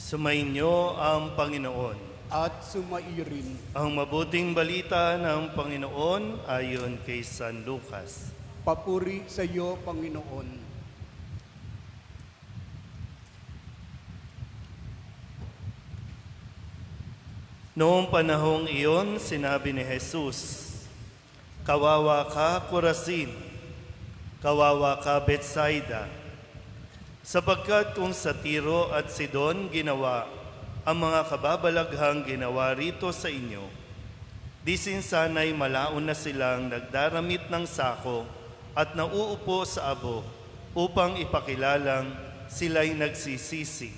Sumainyo ang Panginoon. At sumairin. Ang mabuting balita ng Panginoon ayon kay San Lucas. Papuri sa iyo, Panginoon. Noong panahong iyon, sinabi ni Jesus, "Kawawa ka, Corazin! Kawawa ka, Betsaida! Sapagkat kung sa Tiro at Sidon ginawa ang mga kababalaghang ginawa rito sa inyo, di sinsana'y malaon na silang nagdaramit ng sako at nauupo sa abo upang ipakilalang sila'y nagsisisi.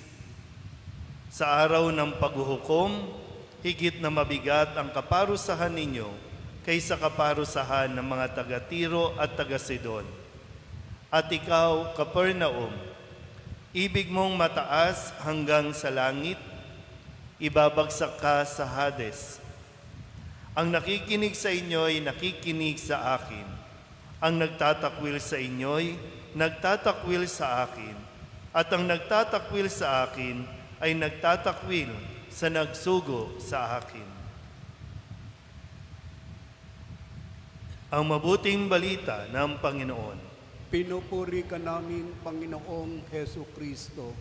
Sa araw ng paghuhukom, higit na mabigat ang kaparusahan ninyo kaysa kaparusahan ng mga taga-Tiro at taga-Sidon. At ikaw, Capernaum, ibig mong mataas hanggang sa langit, ibabagsak ka sa Hades. Ang nakikinig sa inyo'y nakikinig sa akin. Ang nagtatakwil sa inyo'y nagtatakwil sa akin. At ang nagtatakwil sa akin ay nagtatakwil sa nagsugo sa akin." Ang mabuting balita ng Panginoon. Pinupuri ka namin, Panginoong Heso Kristo.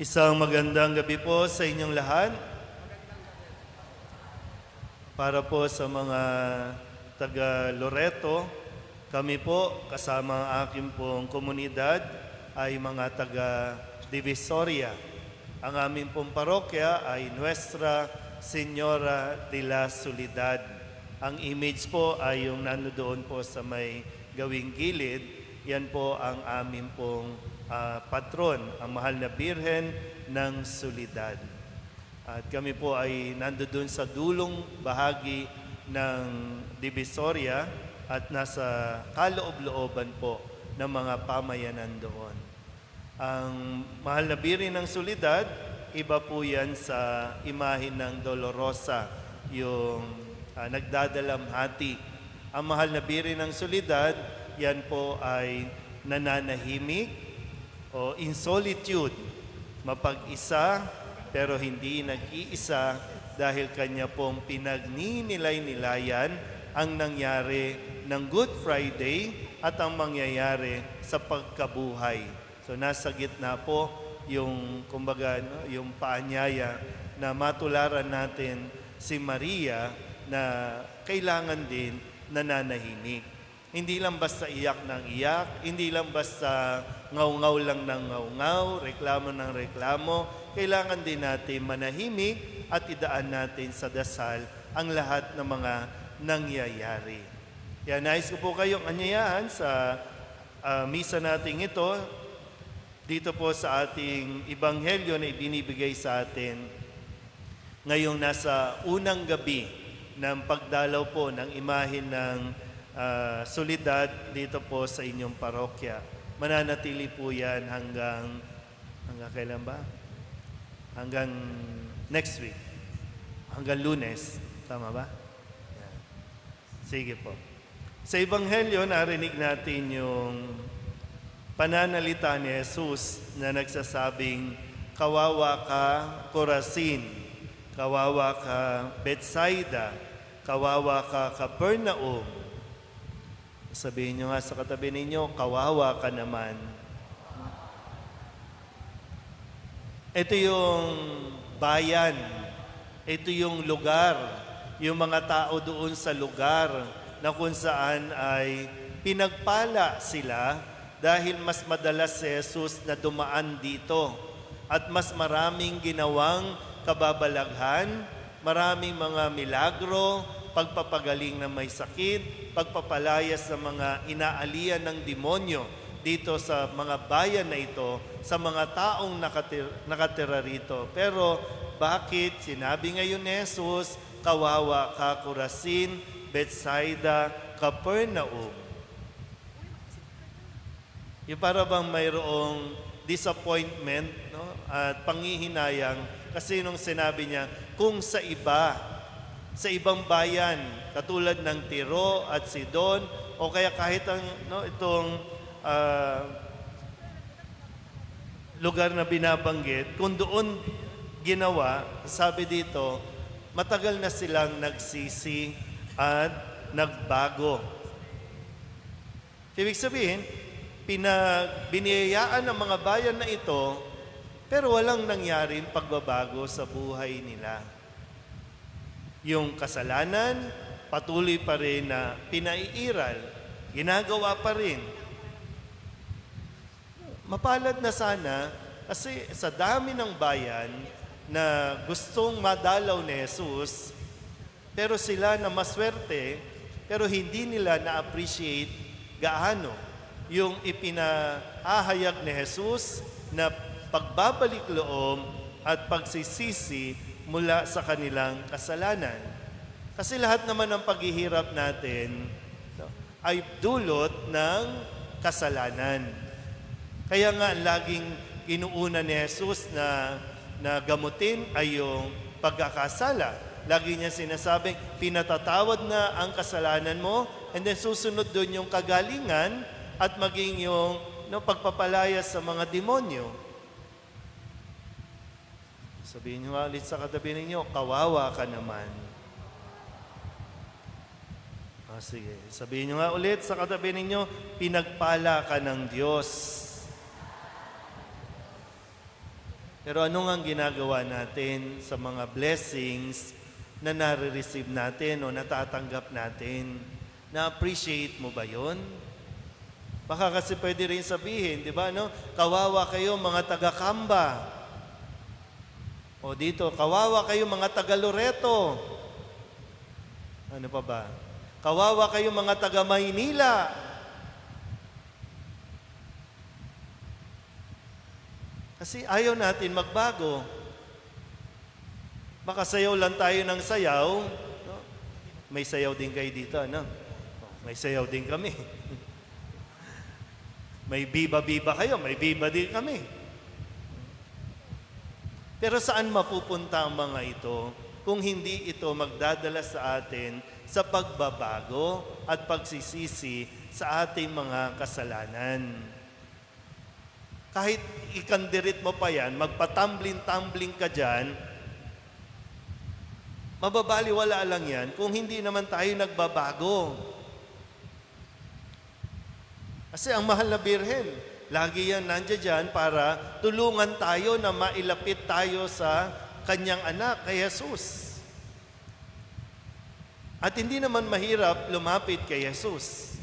Isang magandang gabi po sa inyong lahat. Para po sa mga taga Loreto, kami po kasama ang aking pong komunidad ay mga taga Divisoria. Ang aming pong parokya ay Nuestra Señora de la Soledad. Ang image po ay yung nandoon po sa may gawing gilid. Yan po ang aming pong patron, ang mahal na Birhen ng Soledad. At kami po ay nandoon sa dulong bahagi ng Divisoria at nasa kaloob-looban po ng mga pamayanan doon. Ang mahal na Birhen ng Soledad, iba po yan sa imahe ng Dolorosa, yung nagdadalamhati. Ang mahal na Birhen ng Soledad, yan po ay nananahimik o in solitude, mapag-isa pero hindi nag-iisa dahil kanya pong pinagninilay-nilayan ang nangyari ng Good Friday at ang mangyayari sa pagkabuhay. So nasa gitna po yung kumbaga yung paanyaya na matularan natin si Maria na kailangan din nananahimik. Hindi lang basta iyak ng iyak, hindi lang basta ngaw-ngaw lang ng ngaw-ngaw, reklamo ng reklamo. Kailangan din natin manahimik at idaan natin sa dasal ang lahat ng mga nangyayari. Kaya nais ko po kayong anyayahan sa misa nating ito, dito po sa ating ebanghelyo na ibinibigay sa atin ngayong nasa unang gabi ng pagdalaw po ng imahe ng Soledad dito po sa inyong parokya. Mananatili po yan hanggang kailan ba? Hanggang next week. Hanggang Lunes. Tama ba? Yan. Sige po. Sa ebanghelyo, narinig natin yung pananalita ni Jesus na nagsasabing, "Kawawa ka, Corazin. Kawawa ka, Betsaida. Kawawa ka, Capernaum." Sabihin nyo nga sa katabi ninyo, "Kawawa ka naman." Ito yung bayan. Ito yung lugar. Yung mga tao doon sa lugar na kung saan ay pinagpala sila dahil mas madalas si Jesus na dumaan dito at mas maraming ginawang kababalaghan, maraming mga milagro, pagpapagaling ng may sakit, pagpapalayas ng mga inaalian ng demonyo dito sa mga bayan na ito, sa mga taong nakatira rito. Pero bakit sinabi ngayon ni Jesus, "Kawawa ka, Corazin, Betsaida, Capernaum"? Yung para bang mayroong disappointment, no? At pangihinayang kasi nung sinabi niya, kung sa ibang bayan, katulad ng Tiro at Sidon, o kaya kahit ang, itong lugar na binabanggit, kung doon ginawa, sabi dito, matagal na silang nagsisi at nagbago. Ibig sabihin, biniyayaan ng mga bayan na ito, pero walang nangyaring pagbabago sa buhay nila. Yung kasalanan, patuloy pa rin na pinaiiral, ginagawa pa rin. Mapalad na sana kasi sa dami ng bayan na gustong madalaw ni Jesus, pero sila na maswerte, pero hindi nila na-appreciate gaano yung ipinahahayag ni Jesus na pagbabalik loob at pagsisisi mula sa kanilang kasalanan. Kasi lahat naman ng paghihirap natin ay dulot ng kasalanan. Kaya nga laging inuuna ni Jesus na gamutin ay yung pagkakasala. Lagi niya sinasabing, pinatatawad na ang kasalanan mo, and then susunod doon yung kagalingan at maging yung pagpapalaya sa mga demonyo. Sabihin niyo ulit sa katabi ninyo, kawawa ka naman. Sige. Sabihin niyo nga ulit sa katabi ninyo, pinagpala ka ng Diyos. Pero ano nga ang ginagawa natin sa mga blessings na nare-receive natin o natatanggap natin? Na-appreciate mo ba yon? Baka kasi pwede rin sabihin, di ba, no? Kawawa kayo mga taga-Kamba. O dito, kawawa kayo mga taga-Loreto. Ano pa ba? Kawawa kayo mga taga-Maynila. Kasi ayaw natin magbago. Baka sayaw lang tayo ng sayaw. No? May sayaw din kayo dito, ano? May sayaw din kami. May biba-biba kayo, may biba din kami. Pero saan mapupunta ang mga ito kung hindi ito magdadala sa atin sa pagbabago at pagsisisi sa ating mga kasalanan? Kahit ikandirit mo pa yan, magpatumbling-tumbling ka dyan, mababaliwala lang yan kung hindi naman tayo nagbabago. Kasi ang mahal na Birhen, lagi yan nandiyan dyan para tulungan tayo na mailapit tayo sa kanyang anak, kay Jesus. At hindi naman mahirap lumapit kay Jesus.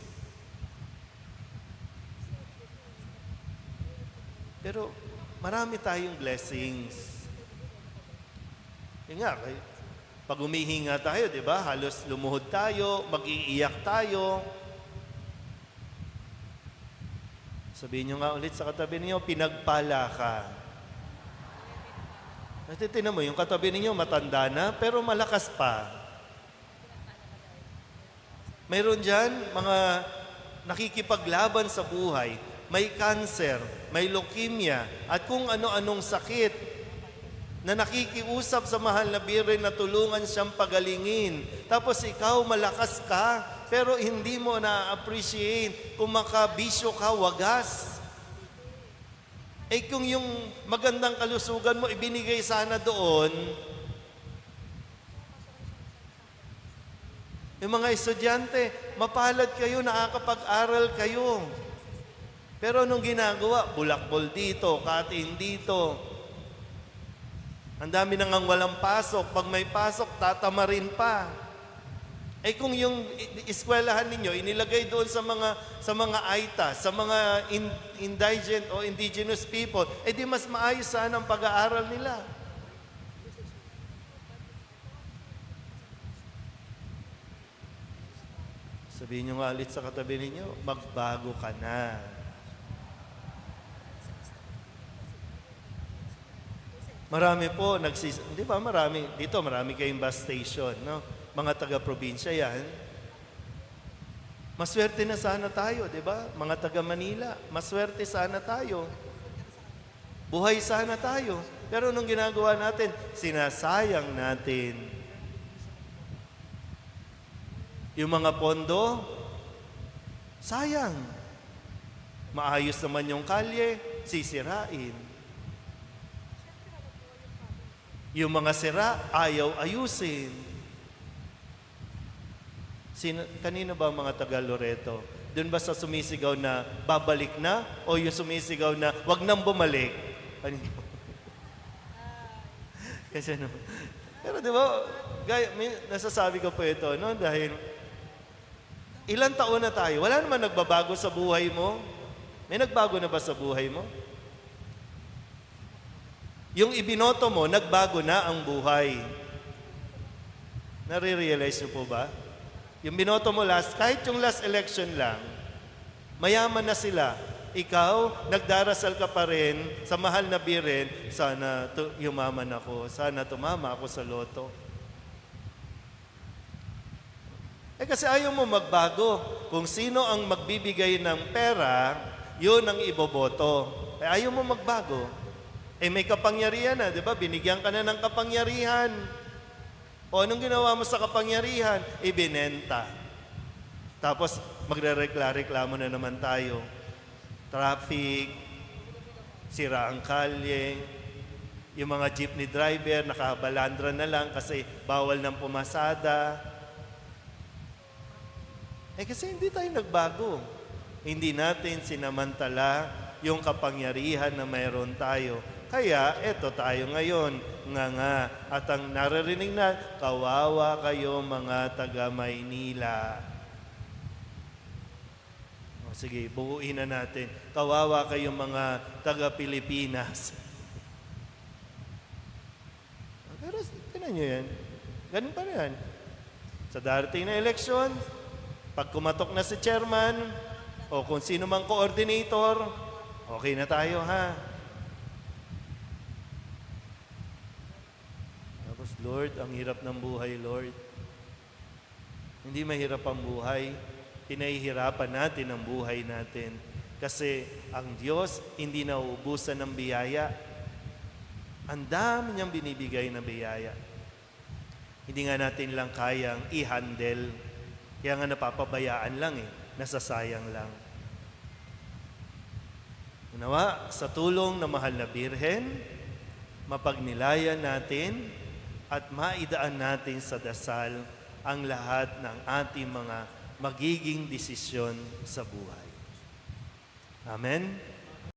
Pero marami tayong blessings. Yun nga, pag humihinga tayo, di ba? Halos lumuhod tayo, mag-iiyak tayo. Sabihin nyo nga ulit sa katabi ninyo, pinagpala ka. Natitignan mo, yung katabi ninyo matanda na, pero malakas pa. Mayroon dyan, mga nakikipaglaban sa buhay, may cancer, may leukemia, at kung ano-anong sakit na nakikiusap sa mahal na Birhen na tulungan siyang pagalingin. Tapos ikaw, malakas ka, pero hindi mo na-appreciate kung makabisyo ka, wagas. Eh kung yung magandang kalusugan mo ibinigay sana doon, yung mga estudyante, mapalad kayo, nakakapag-aral kayo. Pero anong ginagawa? Bulakbol dito, katiin dito. Ang dami nang walang pasok. Pag may pasok, tatamarin pa. Eh kung yung eskwelahan ninyo inilagay doon sa mga Aita, sa mga indigent o indigenous people, eh di mas maayos sana ang pag-aaral nila. Sabihin nyo nga ulit sa katabi ninyo, magbago ka na. Marami po di ba marami kayong bus station, no? Mga taga-probinsya yan. Maswerte na sana tayo, di ba? Mga taga-Manila, maswerte sana tayo. Buhay sana tayo. Pero nung ginagawa natin, sinasayang natin. Yung mga pondo, sayang. Maayos naman yung kalye, sisirain. Yung mga sira, ayaw ayusin. Kanino ba ang mga taga Loreto? Doon ba sa sumisigaw na babalik na? O yung sumisigaw na wag nang bumalik? Kanino? Kasi ano? Pero di ba, nasasabi ko po ito, no? Dahil ilang taon na tayo, wala naman nagbabago sa buhay mo. May nagbago na ba sa buhay mo? Yung ibinoto mo, nagbago na ang buhay. Nare-realize niyo po ba? Yung binoto mo kahit yung last election lang, mayaman na sila. Ikaw, nagdarasal ka pa rin sa mahal na birin, sana yumaman ako, sana tumama ako sa loto. Kasi ayaw mo magbago. Kung sino ang magbibigay ng pera, yun ang iboboto. Ayaw mo magbago. May kapangyarihan na, di ba? Binigyan ka na ng kapangyarihan. O anong ginawa mo sa kapangyarihan? Ibinenta. Tapos magre-reklamo na naman tayo. Traffic, sira ang kalye, yung mga jeepney driver nakabalandra na lang kasi bawal ng pumasada. Kasi hindi tayo nagbago. Hindi natin sinamantala yung kapangyarihan na mayroon tayo. Kaya, eto tayo ngayon, nga. At ang naririnig na, kawawa kayo mga taga Maynila. Sige, buuin na natin. Kawawa kayo mga taga Pilipinas. Pero, tinan nyo yan. Ganun pa yan. Sa darating na eleksyon, pag kumatok na si chairman, o kung sino mang coordinator, okay na tayo, ha? Lord, ang hirap ng buhay, Lord. Hindi mahirap ang buhay. Pinahihirapan natin ang buhay natin. Kasi ang Diyos hindi nauubusan ng biyaya. Ang dami niyang binibigay na biyaya. Hindi nga natin lang kayang i-handle. Kaya nga napapabayaan lang nasasayang lang. Nawa, sa tulong ng mahal na Birhen, mapagnilayan natin at maidaan natin sa dasal ang lahat ng ating mga magiging desisyon sa buhay. Amen?